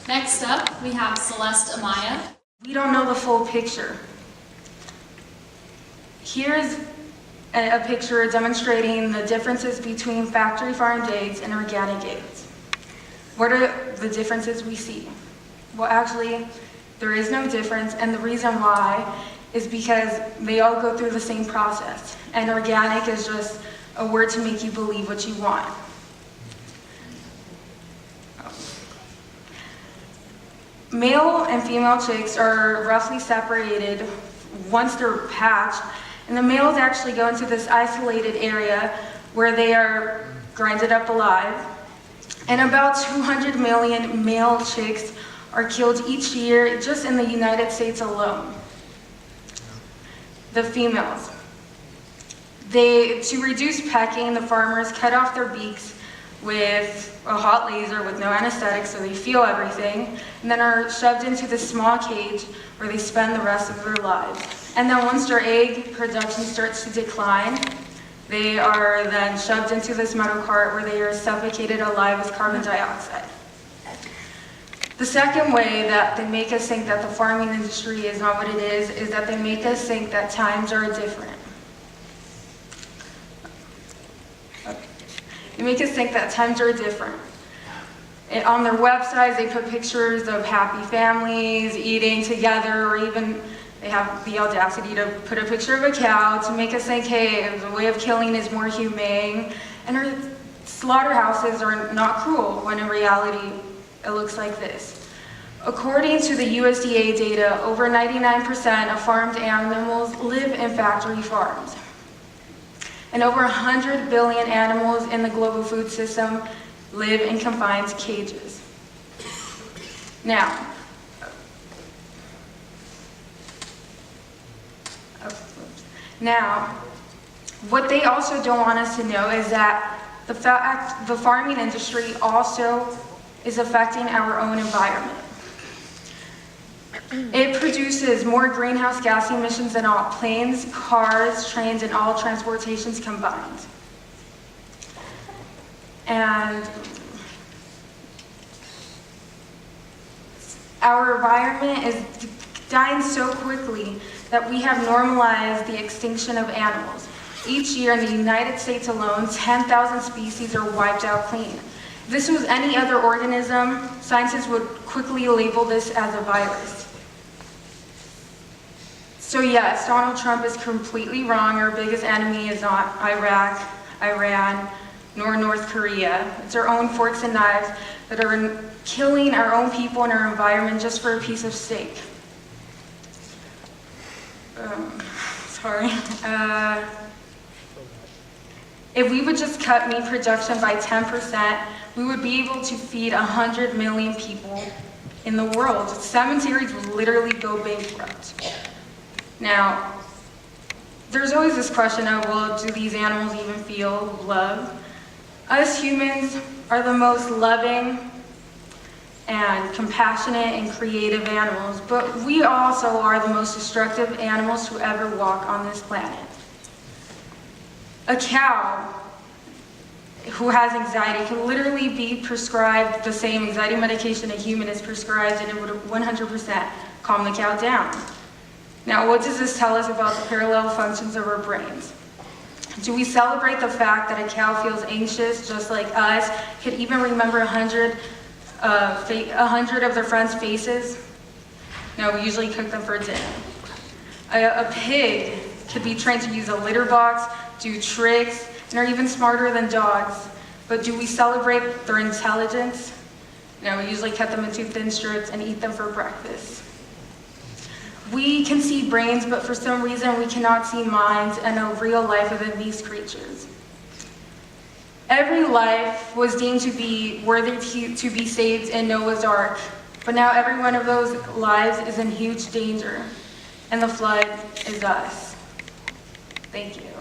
Next up, we have Celest Amaya. We don't know the full picture. Here's a picture demonstrating the differences between factory farmed eggs and organic eggs. What are the differences we see? Well, actually, there is no difference, and the reason why is because they all go through the same process, and organic is just a word to make you believe what you want. Male and female chicks are roughly separated once they're hatched, and the males actually go into this isolated area where they are grinded up alive. And about 200 million male chicks are killed each year just in the United States alone. The females. To reduce pecking, the farmers cut off their beaks with a hot laser with no anesthetic so they feel everything, and then are shoved into this small cage where they spend the rest of their lives. And then once their egg production starts to decline, they are then shoved into this metal cart where they are suffocated alive with carbon dioxide. The second way that they make us think that the farming industry is not what it is that they make us think that times are different. They make us think that times are different. On their websites, they put pictures of happy families eating together, or even they have the audacity to put a picture of a cow to make us think, hey, the way of killing is more humane. And our slaughterhouses are not cruel, when in reality, it looks like this. According to the USDA data, over 99% of farmed animals live in factory farms. And over 100 billion animals in the global food system live in confined cages. Now, what they also don't want us to know is that the farming industry also is affecting our own environment. It produces more greenhouse gas emissions than all planes, cars, trains, and all transportations combined. And our environment is dying so quickly that we have normalized the extinction of animals. Each year in the United States alone, 10,000 species are wiped out clean. If this was any other organism, scientists would quickly label this as a virus. So yes, Donald Trump is completely wrong. Our biggest enemy is not Iraq, Iran, nor North Korea. It's our own forks and knives that are killing our own people and our environment just for a piece of steak. If we would just cut meat production by 10%, we would be able to feed 100 million people in the world. Cemeteries would literally go bankrupt. Now, there's always this question of, well, do these animals even feel love? Us humans are the most loving and compassionate and creative animals, but we also are the most destructive animals to ever walk on this planet. A cow who has anxiety can literally be prescribed the same anxiety medication a human is prescribed, and it would 100% calm the cow down. Now, what does this tell us about the parallel functions of our brains? Do we celebrate the fact that a cow feels anxious just like us, could even remember 100 of their friends' faces? No, we usually cook them for dinner. A pig could be trained to use a litter box, do tricks, and are even smarter than dogs. But do we celebrate their intelligence? No, we usually cut them into thin strips and eat them for breakfast. We can see brains, but for some reason we cannot see minds and a real life within these creatures. Every life was deemed to be worthy to be saved in Noah's Ark, but now every one of those lives is in huge danger, and the flood is us. Thank you.